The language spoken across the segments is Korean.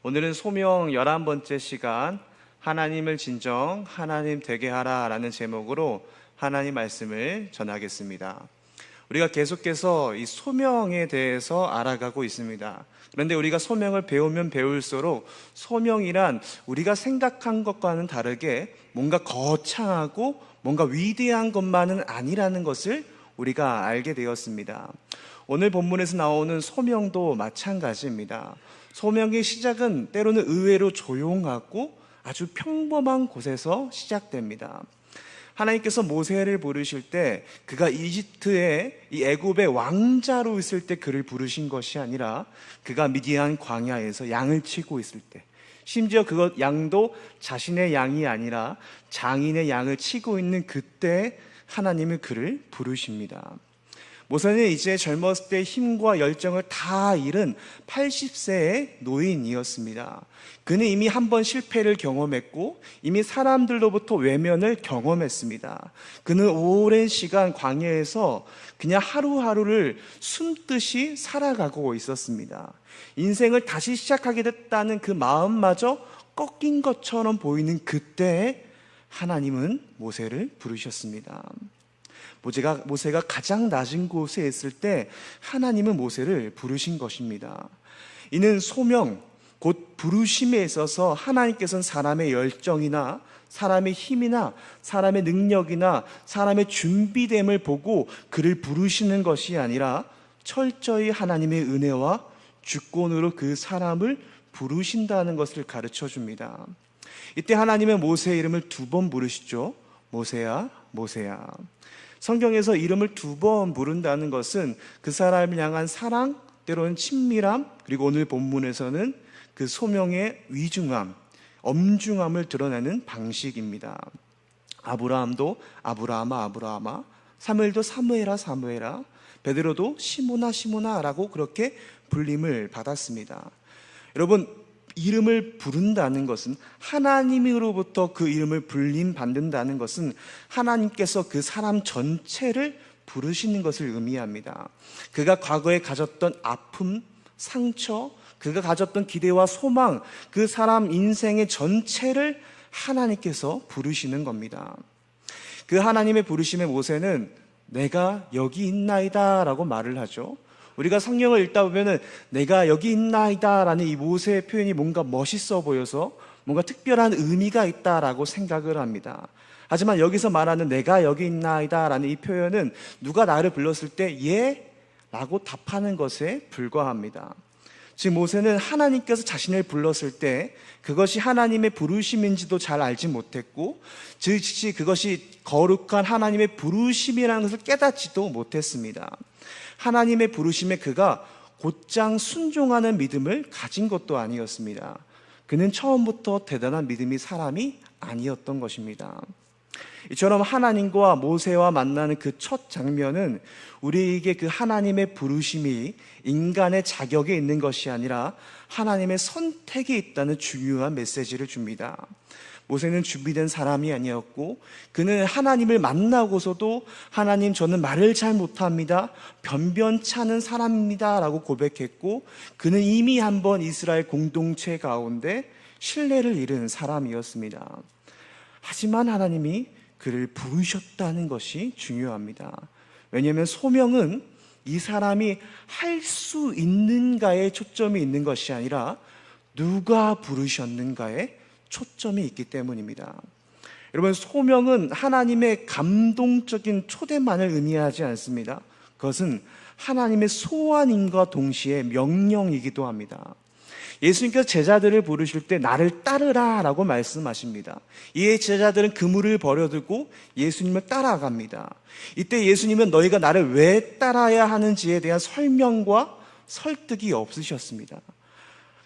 오늘은 소명 11번째 시간 하나님을 진정 하나님 되게 하라 라는 제목으로 하나님 말씀을 전하겠습니다. 우리가 계속해서 이 소명에 대해서 알아가고 있습니다. 그런데 우리가 소명을 배우면 배울수록 소명이란 우리가 생각한 것과는 다르게 뭔가 거창하고 뭔가 위대한 것만은 아니라는 것을 우리가 알게 되었습니다. 오늘 본문에서 나오는 소명도 마찬가지입니다. 소명의 시작은 때로는 의외로 조용하고 아주 평범한 곳에서 시작됩니다. 하나님께서 모세를 부르실 때 그가 이집트의 이 애굽의 왕자로 있을 때 그를 부르신 것이 아니라 그가 미디안 광야에서 양을 치고 있을 때, 심지어 그것 양도 자신의 양이 아니라 장인의 양을 치고 있는 그때 하나님은 그를 부르십니다. 모세는 이제 젊었을 때 힘과 열정을 다 잃은 80세의 노인이었습니다. 그는 이미 한 번 실패를 경험했고 이미 사람들로부터 외면을 경험했습니다. 그는 오랜 시간 광야에서 그냥 하루하루를 숨듯이 살아가고 있었습니다. 인생을 다시 시작하게 됐다는 그 마음마저 꺾인 것처럼 보이는 그때에 하나님은 모세를 부르셨습니다. 모세가 가장 낮은 곳에 있을 때 하나님은 모세를 부르신 것입니다. 이는 소명, 곧 부르심에 있어서 하나님께서는 사람의 열정이나 사람의 힘이나 사람의 능력이나 사람의 준비됨을 보고 그를 부르시는 것이 아니라 철저히 하나님의 은혜와 주권으로 그 사람을 부르신다는 것을 가르쳐 줍니다. 이때 하나님은 모세의 이름을 2번 부르시죠. 모세야, 모세야. 성경에서 이름을 2번 부른다는 것은 그 사람을 향한 사랑, 때로는 친밀함, 그리고 오늘 본문에서는 그 소명의 위중함, 엄중함을 드러내는 방식입니다. 아브라함도 아브라함아, 아브라함아, 사무엘도 사무엘아, 사무엘아, 베드로도 시몬아, 시몬아라고 그렇게 불림을 받았습니다. 여러분, 이름을 부른다는 것은, 하나님으로부터 그 이름을 불림받는다는 것은 하나님께서 그 사람 전체를 부르시는 것을 의미합니다. 그가 과거에 가졌던 아픔, 상처, 그가 가졌던 기대와 소망, 그 사람 인생의 전체를 하나님께서 부르시는 겁니다. 그 하나님의 부르심에 모세는 내가 여기 있나이다 라고 말을 하죠. 우리가 성경을 읽다 보면은 내가 여기 있나이다 라는 이 모세의 표현이 뭔가 멋있어 보여서 뭔가 특별한 의미가 있다라고 생각을 합니다. 하지만 여기서 말하는 내가 여기 있나이다 라는 이 표현은 누가 나를 불렀을 때 예? 라고 답하는 것에 불과합니다. 즉 모세는 하나님께서 자신을 불렀을 때 그것이 하나님의 부르심인지도 잘 알지 못했고, 즉 그것이 거룩한 하나님의 부르심이라는 것을 깨닫지도 못했습니다. 하나님의 부르심에 그가 곧장 순종하는 믿음을 가진 것도 아니었습니다. 그는 처음부터 대단한 믿음이 사람이 아니었던 것입니다. 이처럼 하나님과 모세와 만나는 그 첫 장면은 우리에게 그 하나님의 부르심이 인간의 자격에 있는 것이 아니라 하나님의 선택에 있다는 중요한 메시지를 줍니다. 모세는 준비된 사람이 아니었고 그는 하나님을 만나고서도 하나님, 저는 말을 잘 못합니다, 변변찮은 사람입니다 라고 고백했고, 그는 이미 한번 이스라엘 공동체 가운데 신뢰를 잃은 사람이었습니다. 하지만 하나님이 그를 부르셨다는 것이 중요합니다. 왜냐하면 소명은 이 사람이 할 수 있는가에 초점이 있는 것이 아니라 누가 부르셨는가에 초점이 있기 때문입니다. 여러분, 소명은 하나님의 감동적인 초대만을 의미하지 않습니다. 그것은 하나님의 소원임과 동시에 명령이기도 합니다. 예수님께서 제자들을 부르실 때 나를 따르라 라고 말씀하십니다. 이에 제자들은 그물을 버려두고 예수님을 따라갑니다. 이때 예수님은 너희가 나를 왜 따라야 하는지에 대한 설명과 설득이 없으셨습니다.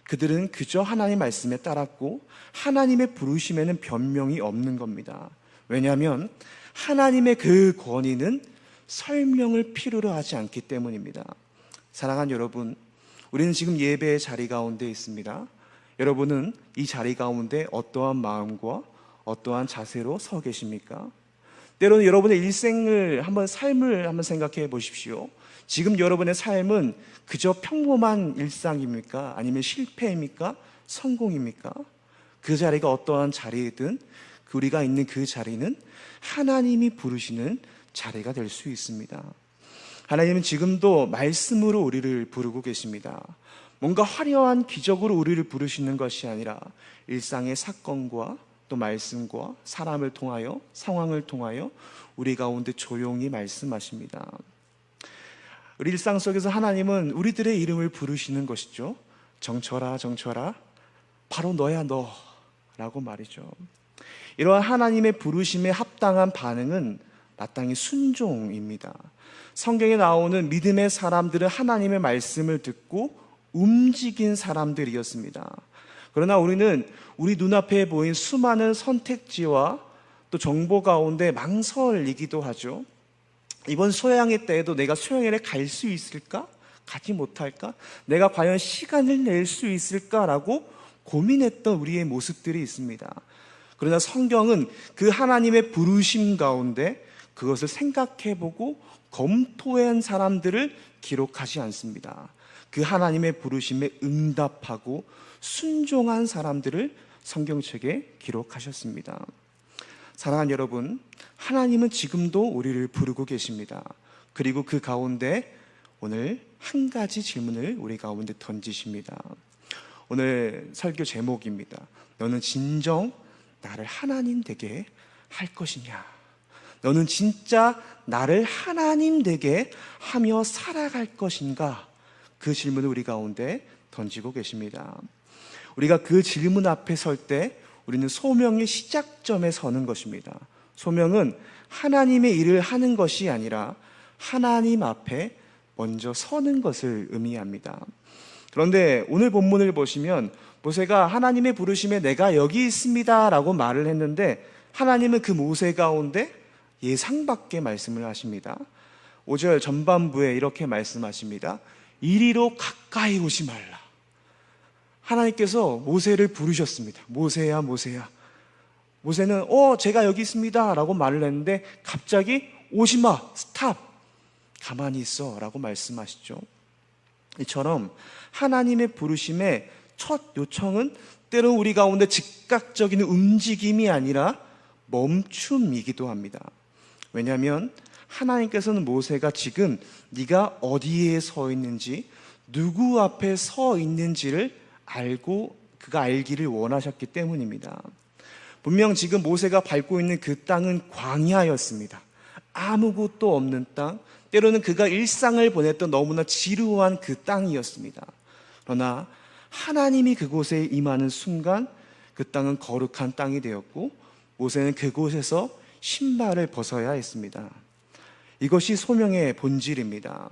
그들은 그저 하나님 말씀에 따랐고 하나님의 부르심에는 변명이 없는 겁니다. 왜냐하면 하나님의 그 권위는 설명을 필요로 하지 않기 때문입니다. 사랑하는 여러분, 우리는 지금 예배의 자리 가운데 있습니다. 여러분은 이 자리 가운데 어떠한 마음과 어떠한 자세로 서 계십니까? 때로는 여러분의 일생을 삶을 한번 생각해 보십시오. 지금 여러분의 삶은 그저 평범한 일상입니까? 아니면 실패입니까? 성공입니까? 그 자리가 어떠한 자리이든 우리가 있는 그 자리는 하나님이 부르시는 자리가 될 수 있습니다. 하나님은 지금도 말씀으로 우리를 부르고 계십니다. 뭔가 화려한 기적으로 우리를 부르시는 것이 아니라 일상의 사건과 또 말씀과 사람을 통하여, 상황을 통하여 우리 가운데 조용히 말씀하십니다. 우리 일상 속에서 하나님은 우리들의 이름을 부르시는 것이죠. 정철아, 정철아, 바로 너야 너 라고 말이죠. 이러한 하나님의 부르심에 합당한 반응은 마땅히 순종입니다. 성경에 나오는 믿음의 사람들은 하나님의 말씀을 듣고 움직인 사람들이었습니다. 그러나 우리는 우리 눈앞에 보인 수많은 선택지와 또 정보 가운데 망설이기도 하죠. 이번 소양회 때에도 내가 소양회를 갈 수 있을까? 가지 못할까? 내가 과연 시간을 낼 수 있을까라고 고민했던 우리의 모습들이 있습니다. 그러나 성경은 그 하나님의 부르심 가운데 그것을 생각해보고 검토한 사람들을 기록하지 않습니다. 그 하나님의 부르심에 응답하고 순종한 사람들을 성경책에 기록하셨습니다. 사랑하는 여러분, 하나님은 지금도 우리를 부르고 계십니다. 그리고 그 가운데 오늘 한 가지 질문을 우리 가운데 던지십니다. 오늘 설교 제목입니다. 너는 진정 나를 하나님 되게 할 것이냐? 너는 진짜 나를 하나님 되게 하며 살아갈 것인가? 그 질문을 우리 가운데 던지고 계십니다. 우리가 그 질문 앞에 설 때 우리는 소명의 시작점에 서는 것입니다. 소명은 하나님의 일을 하는 것이 아니라 하나님 앞에 먼저 서는 것을 의미합니다. 그런데 오늘 본문을 보시면 모세가 하나님의 부르심에 내가 여기 있습니다 라고 말을 했는데 하나님은 그 모세 가운데 예상밖의 말씀을 하십니다. 5절 전반부에 이렇게 말씀하십니다. 이리로 가까이 오지 말라. 하나님께서 모세를 부르셨습니다. 모세야 모세야. 모세는 제가 여기 있습니다 라고 말을 했는데 갑자기 오지마, 스탑, 가만히 있어 라고 말씀하시죠. 이처럼 하나님의 부르심의 첫 요청은 때로 우리 가운데 즉각적인 움직임이 아니라 멈춤이기도 합니다. 왜냐하면 하나님께서는 모세가 지금 네가 어디에 서 있는지, 누구 앞에 서 있는지를 알고 그가 알기를 원하셨기 때문입니다. 분명 지금 모세가 밟고 있는 그 땅은 광야였습니다. 아무것도 없는 땅, 때로는 그가 일상을 보냈던 너무나 지루한 그 땅이었습니다. 그러나 하나님이 그곳에 임하는 순간 그 땅은 거룩한 땅이 되었고 모세는 그곳에서 신발을 벗어야 했습니다. 이것이 소명의 본질입니다.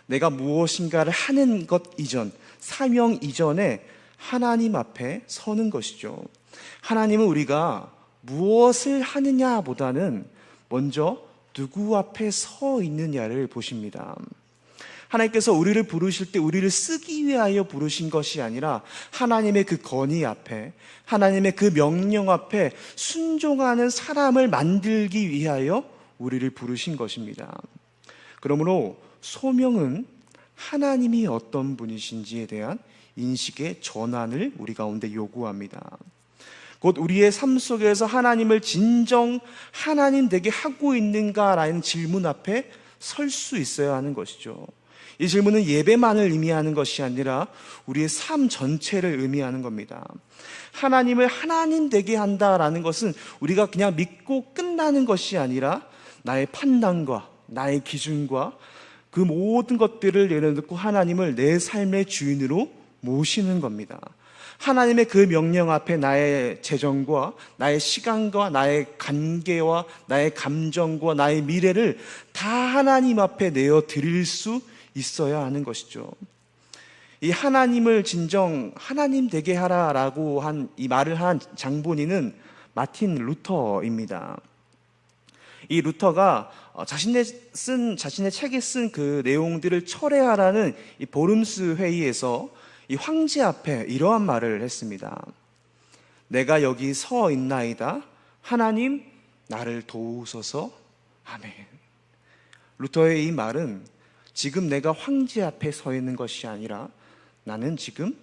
내가 무엇인가를 하는 것 이전, 사명 이전에 하나님 앞에 서는 것이죠. 하나님은 우리가 무엇을 하느냐보다는 먼저 누구 앞에 서 있느냐를 보십니다. 하나님께서 우리를 부르실 때 우리를 쓰기 위하여 부르신 것이 아니라 하나님의 그 건의 앞에, 하나님의 그 명령 앞에 순종하는 사람을 만들기 위하여 우리를 부르신 것입니다. 그러므로 소명은 하나님이 어떤 분이신지에 대한 인식의 전환을 우리 가운데 요구합니다. 곧 우리의 삶 속에서 하나님을 진정 하나님 되게 하고 있는가라는 질문 앞에 설 수 있어야 하는 것이죠. 이 질문은 예배만을 의미하는 것이 아니라 우리의 삶 전체를 의미하는 겁니다. 하나님을 하나님 되게 한다라는 것은 우리가 그냥 믿고 끝나는 것이 아니라 나의 판단과 나의 기준과 그 모든 것들을 내려놓고 하나님을 내 삶의 주인으로 모시는 겁니다. 하나님의 그 명령 앞에 나의 재정과 나의 시간과 나의 관계와 나의 감정과 나의 미래를 다 하나님 앞에 내어 드릴 수 있어야 하는 것이죠. 이 하나님을 진정 하나님 되게 하라라고 한 이 말을 한 장본인은 마틴 루터입니다. 이 루터가 자신의 책에 쓴 그 내용들을 철회하라는 이 보름스 회의에서 이 황제 앞에 이러한 말을 했습니다. 내가 여기 서 있나이다. 하나님 나를 도우소서. 아멘. 루터의 이 말은 지금 내가 황제 앞에 서 있는 것이 아니라 나는 지금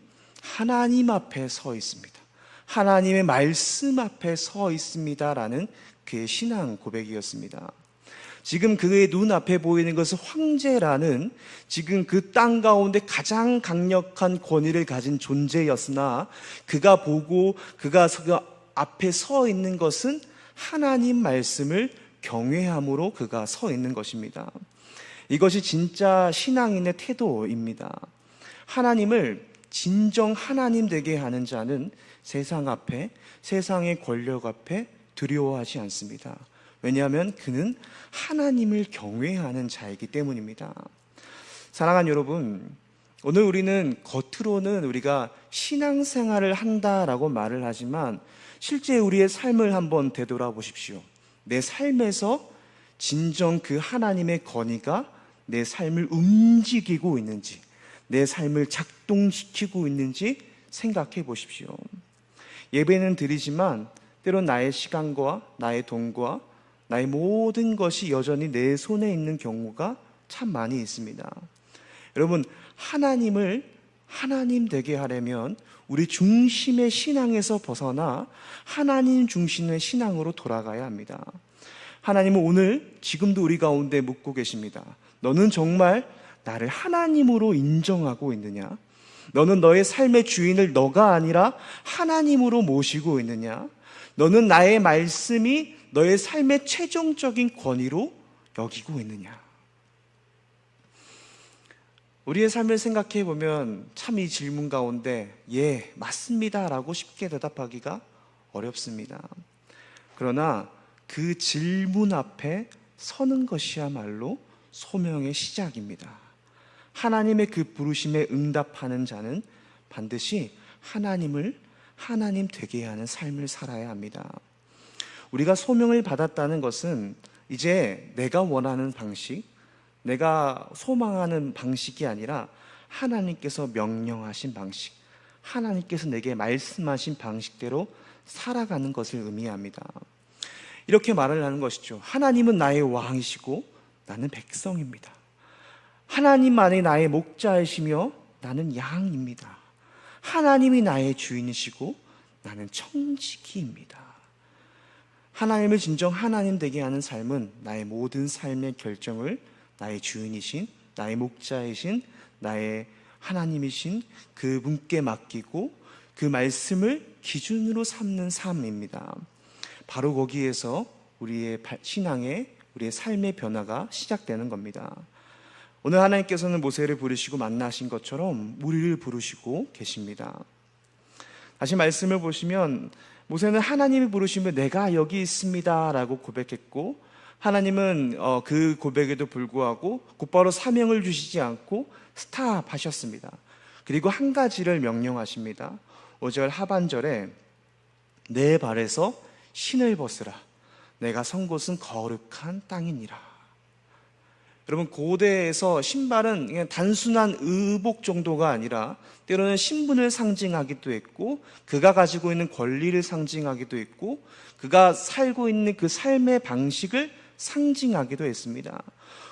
하나님 앞에 서 있습니다. 하나님의 말씀 앞에 서 있습니다라는 그의 신앙 고백이었습니다. 지금 그의 눈앞에 보이는 것은 황제라는 지금 그 땅 가운데 가장 강력한 권위를 가진 존재였으나 그가 그 앞에 서 있는 것은 하나님 말씀을 경외함으로 그가 서 있는 것입니다. 이것이 진짜 신앙인의 태도입니다. 하나님을 진정 하나님 되게 하는 자는 세상 앞에, 세상의 권력 앞에 두려워하지 않습니다. 왜냐하면 그는 하나님을 경외하는 자이기 때문입니다. 사랑하는 여러분, 오늘 우리는 겉으로는 우리가 신앙생활을 한다라고 말을 하지만 실제 우리의 삶을 한번 되돌아보십시오. 내 삶에서 진정 그 하나님의 권위가 내 삶을 움직이고 있는지, 내 삶을 작동시키고 있는지 생각해 보십시오. 예배는 드리지만 때론 나의 시간과 나의 돈과 나의 모든 것이 여전히 내 손에 있는 경우가 참 많이 있습니다. 여러분, 하나님을 하나님 되게 하려면 우리 중심의 신앙에서 벗어나 하나님 중심의 신앙으로 돌아가야 합니다. 하나님은 오늘 지금도 우리 가운데 묻고 계십니다. 너는 정말 나를 하나님으로 인정하고 있느냐? 너는 너의 삶의 주인을 너가 아니라 하나님으로 모시고 있느냐? 너는 나의 말씀이 너의 삶의 최종적인 권위로 여기고 있느냐? 우리의 삶을 생각해 보면 참 이 질문 가운데 예, 맞습니다 라고 쉽게 대답하기가 어렵습니다. 그러나 그 질문 앞에 서는 것이야말로 소명의 시작입니다. 하나님의 그 부르심에 응답하는 자는 반드시 하나님을 하나님 되게 하는 삶을 살아야 합니다. 우리가 소명을 받았다는 것은 이제 내가 원하는 방식, 내가 소망하는 방식이 아니라 하나님께서 명령하신 방식, 하나님께서 내게 말씀하신 방식대로 살아가는 것을 의미합니다. 이렇게 말을 하는 것이죠. 하나님은 나의 왕이시고 나는 백성입니다. 하나님만이 나의 목자이시며 나는 양입니다. 하나님이 나의 주인이시고 나는 청지기입니다. 하나님을 진정 하나님 되게 하는 삶은 나의 모든 삶의 결정을 나의 주인이신, 나의 목자이신, 나의 하나님이신 그 분께 맡기고 그 말씀을 기준으로 삼는 삶입니다. 바로 거기에서 우리의 신앙의, 우리의 삶의 변화가 시작되는 겁니다. 오늘 하나님께서는 모세를 부르시고 만나신 것처럼 우리를 부르시고 계십니다. 다시 말씀을 보시면 모세는 하나님이 부르시면 내가 여기 있습니다 라고 고백했고, 하나님은 그 고백에도 불구하고 곧바로 사명을 주시지 않고 스탑하셨습니다. 그리고 한 가지를 명령하십니다. 5절 하반절에 내 발에서 신을 벗으라. 내가 선 곳은 거룩한 땅이니라. 여러분, 고대에서 신발은 그냥 단순한 의복 정도가 아니라 때로는 신분을 상징하기도 했고, 그가 가지고 있는 권리를 상징하기도 했고, 그가 살고 있는 그 삶의 방식을 상징하기도 했습니다.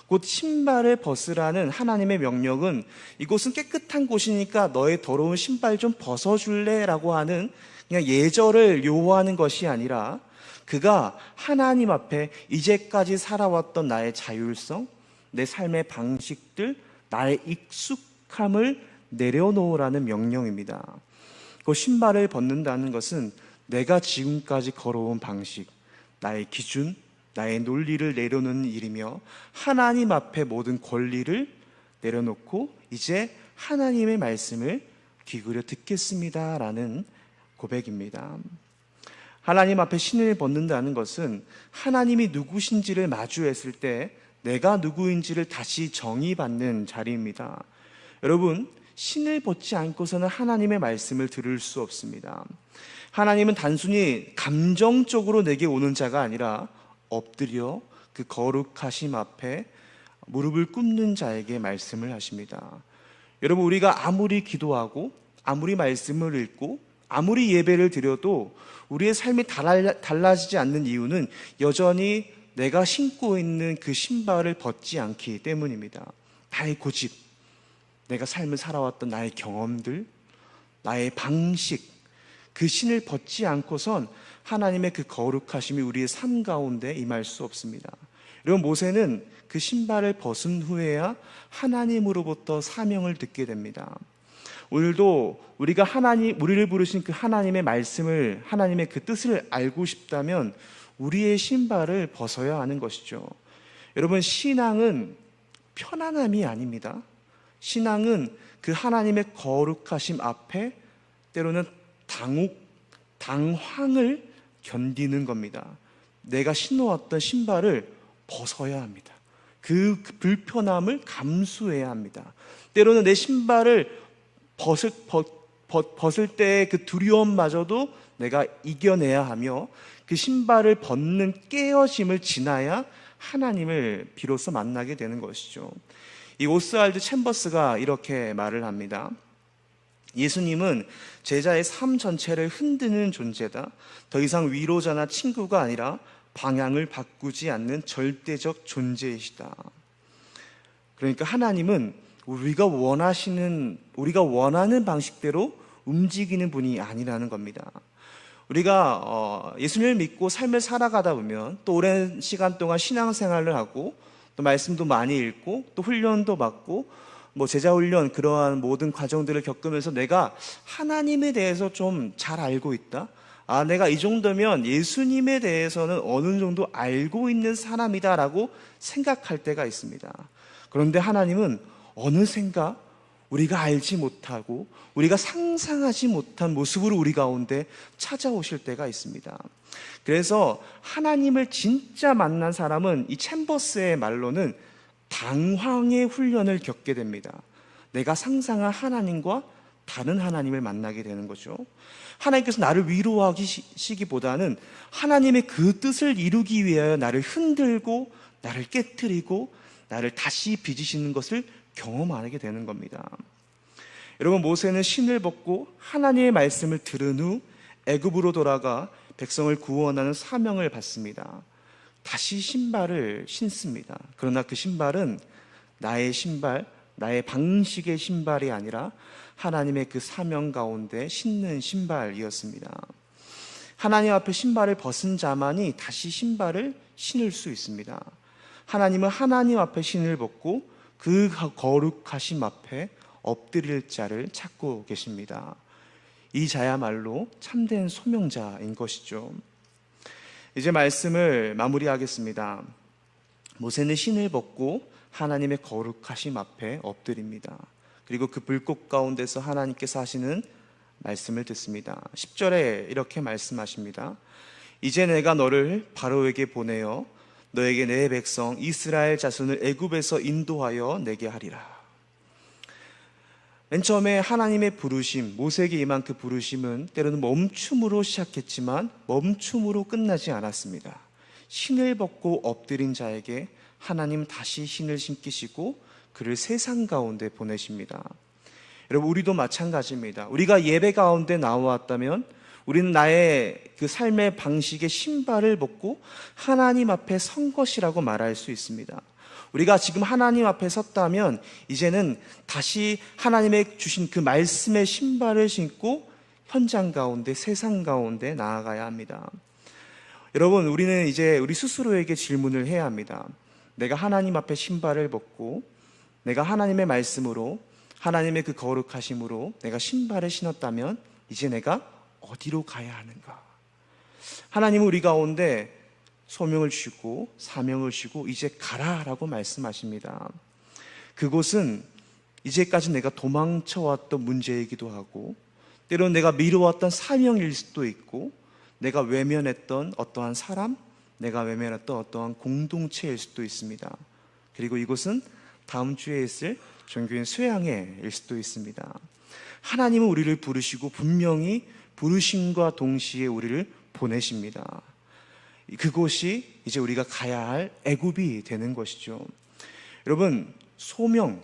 곧 신발을 벗으라는 하나님의 명령은 이곳은 깨끗한 곳이니까 너의 더러운 신발 좀 벗어줄래? 라고 하는 그냥 예절을 요구하는 것이 아니라 그가 하나님 앞에 이제까지 살아왔던 나의 자율성, 내 삶의 방식들, 나의 익숙함을 내려놓으라는 명령입니다. 그 신발을 벗는다는 것은 내가 지금까지 걸어온 방식, 나의 기준, 나의 논리를 내려놓는 일이며 하나님 앞에 모든 권리를 내려놓고 이제 하나님의 말씀을 귀 기울여 듣겠습니다 라는 고백입니다. 하나님 앞에 신을 벗는다는 것은 하나님이 누구신지를 마주했을 때 내가 누구인지를 다시 정의받는 자리입니다. 여러분, 신을 벗지 않고서는 하나님의 말씀을 들을 수 없습니다. 하나님은 단순히 감정적으로 내게 오는 자가 아니라 엎드려 그 거룩하심 앞에 무릎을 꿇는 자에게 말씀을 하십니다. 여러분, 우리가 아무리 기도하고 아무리 말씀을 읽고 아무리 예배를 드려도 우리의 삶이 달라지지 않는 이유는 여전히 내가 신고 있는 그 신발을 벗지 않기 때문입니다. 나의 고집, 내가 삶을 살아왔던 나의 경험들, 나의 방식, 그 신을 벗지 않고선 하나님의 그 거룩하심이 우리의 삶 가운데 임할 수 없습니다. 여러분, 모세는 그 신발을 벗은 후에야 하나님으로부터 사명을 듣게 됩니다. 오늘도 우리가 우리를 부르신 그 하나님의 말씀을, 하나님의 그 뜻을 알고 싶다면 우리의 신발을 벗어야 하는 것이죠. 여러분, 신앙은 편안함이 아닙니다. 신앙은 그 하나님의 거룩하심 앞에 때로는 당황을 견디는 겁니다. 내가 신어왔던 신발을 벗어야 합니다. 그 불편함을 감수해야 합니다. 때로는 내 신발을 벗을 때의 그 두려움마저도 내가 이겨내야 하며 그 신발을 벗는 깨어짐을 지나야 하나님을 비로소 만나게 되는 것이죠. 이 오스왈드 챔버스가 이렇게 말을 합니다. 예수님은 제자의 삶 전체를 흔드는 존재다. 더 이상 위로자나 친구가 아니라 방향을 바꾸지 않는 절대적 존재이시다. 그러니까 하나님은 우리가 원하는 방식대로 움직이는 분이 아니라는 겁니다. 우리가 예수님을 믿고 삶을 살아가다 보면 또 오랜 시간 동안 신앙생활을 하고 또 말씀도 많이 읽고 또 훈련도 받고 제자훈련, 그러한 모든 과정들을 겪으면서 내가 하나님에 대해서 좀 잘 알고 있다. 내가 이 정도면 예수님에 대해서는 어느 정도 알고 있는 사람이다라고 생각할 때가 있습니다. 그런데 하나님은 어느샌가 우리가 알지 못하고 우리가 상상하지 못한 모습으로 우리 가운데 찾아오실 때가 있습니다. 그래서 하나님을 진짜 만난 사람은 이 챔버스의 말로는 당황의 훈련을 겪게 됩니다. 내가 상상한 하나님과 다른 하나님을 만나게 되는 거죠. 하나님께서 나를 위로하시기보다는 하나님의 그 뜻을 이루기 위하여 나를 흔들고 나를 깨트리고 나를 다시 빚으시는 것을 경험하게 되는 겁니다. 여러분, 모세는 신을 벗고 하나님의 말씀을 들은 후 애굽으로 돌아가 백성을 구원하는 사명을 받습니다. 다시 신발을 신습니다. 그러나 그 신발은 나의 신발, 나의 방식의 신발이 아니라 하나님의 그 사명 가운데 신는 신발이었습니다. 하나님 앞에 신발을 벗은 자만이 다시 신발을 신을 수 있습니다. 하나님은 하나님 앞에 신을 벗고 그 거룩하심 앞에 엎드릴 자를 찾고 계십니다. 이 자야말로 참된 소명자인 것이죠. 이제 말씀을 마무리하겠습니다. 모세는 신을 벗고 하나님의 거룩하심 앞에 엎드립니다. 그리고 그 불꽃 가운데서 하나님께서 하시는 말씀을 듣습니다. 10절에 이렇게 말씀하십니다. 이제 내가 너를 바로에게 보내어 너에게 내 백성 이스라엘 자손을 애굽에서 인도하여 내게 하리라. 맨 처음에 하나님의 부르심, 모세에게 임한 그 부르심은 때로는 멈춤으로 시작했지만 멈춤으로 끝나지 않았습니다. 신을 벗고 엎드린 자에게 하나님 다시 신을 신기시고 그를 세상 가운데 보내십니다. 여러분, 우리도 마찬가지입니다. 우리가 예배 가운데 나왔다면 우리는 나의 그 삶의 방식의 신발을 벗고 하나님 앞에 선 것이라고 말할 수 있습니다. 우리가 지금 하나님 앞에 섰다면 이제는 다시 하나님의 주신 그 말씀의 신발을 신고 현장 가운데, 세상 가운데 나아가야 합니다. 여러분, 우리는 이제 우리 스스로에게 질문을 해야 합니다. 내가 하나님 앞에 신발을 벗고 내가 하나님의 말씀으로, 하나님의 그 거룩하심으로 내가 신발을 신었다면 이제 내가 어디로 가야 하는가? 하나님은 우리 가운데 소명을 주시고 사명을 주시고 이제 가라라고 말씀하십니다. 그곳은 이제까지 내가 도망쳐왔던 문제이기도 하고 때로는 내가 미뤄왔던 사명일 수도 있고 내가 외면했던 어떠한 사람, 내가 외면했던 어떠한 공동체일 수도 있습니다. 그리고 이곳은 다음 주에 있을 종교인 수양회일 수도 있습니다. 하나님은 우리를 부르시고 분명히 부르심과 동시에 우리를 보내십니다. 그곳이 이제 우리가 가야 할 애굽이 되는 것이죠. 여러분, 소명,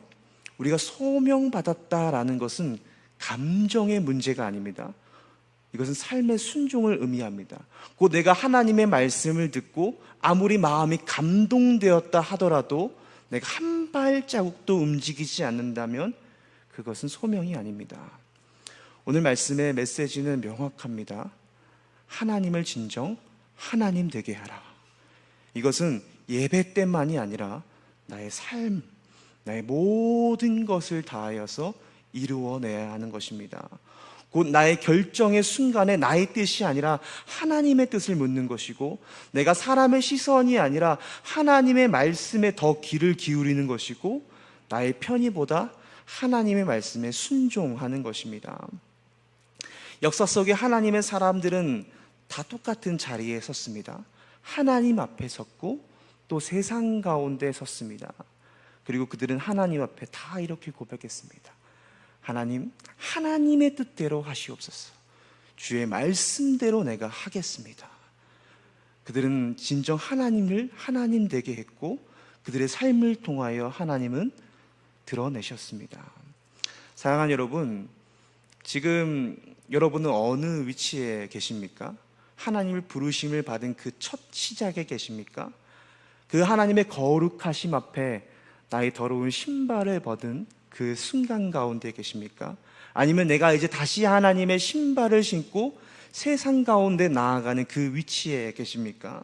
우리가 소명받았다라는 것은 감정의 문제가 아닙니다. 이것은 삶의 순종을 의미합니다. 곧 내가 하나님의 말씀을 듣고 아무리 마음이 감동되었다 하더라도 내가 한 발자국도 움직이지 않는다면 그것은 소명이 아닙니다. 오늘 말씀의 메시지는 명확합니다. 하나님을 진정 하나님 되게 하라. 이것은 예배 때만이 아니라 나의 삶, 나의 모든 것을 다하여서 이루어내야 하는 것입니다. 곧 나의 결정의 순간에 나의 뜻이 아니라 하나님의 뜻을 묻는 것이고, 내가 사람의 시선이 아니라 하나님의 말씀에 더 귀를 기울이는 것이고, 나의 편의보다 하나님의 말씀에 순종하는 것입니다. 역사 속에 하나님의 사람들은 다 똑같은 자리에 섰습니다. 하나님 앞에 섰고 또 세상 가운데 섰습니다. 그리고 그들은 하나님 앞에 다 이렇게 고백했습니다. 하나님, 하나님의 뜻대로 하시옵소서. 주의 말씀대로 내가 하겠습니다. 그들은 진정 하나님을 하나님 되게 했고, 그들의 삶을 통하여 하나님은 드러내셨습니다. 사랑하는 여러분, 지금 여러분은 어느 위치에 계십니까? 하나님을 부르심을 받은 그 첫 시작에 계십니까? 그 하나님의 거룩하심 앞에 나의 더러운 신발을 벗은 그 순간 가운데 계십니까? 아니면 내가 이제 다시 하나님의 신발을 신고 세상 가운데 나아가는 그 위치에 계십니까?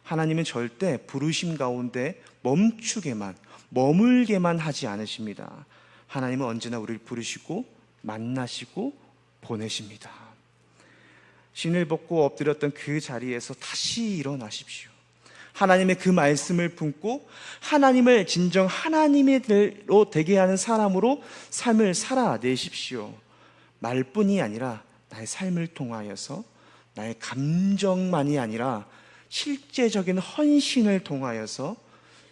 하나님은 절대 부르심 가운데 멈추게만, 머물게만 하지 않으십니다. 하나님은 언제나 우리를 부르시고 만나시고 보내십니다. 신을 벗고 엎드렸던 그 자리에서 다시 일어나십시오. 하나님의 그 말씀을 품고 하나님을 진정 하나님으로 되게 하는 사람으로 삶을 살아내십시오. 말뿐이 아니라 나의 삶을 통하여서, 나의 감정만이 아니라 실제적인 헌신을 통하여서,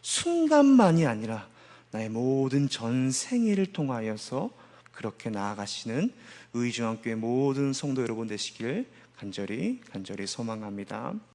순간만이 아니라 나의 모든 전생애를 통하여서 그렇게 나아가시는 의중학교의 모든 성도 여러분 되시길 간절히 소망합니다.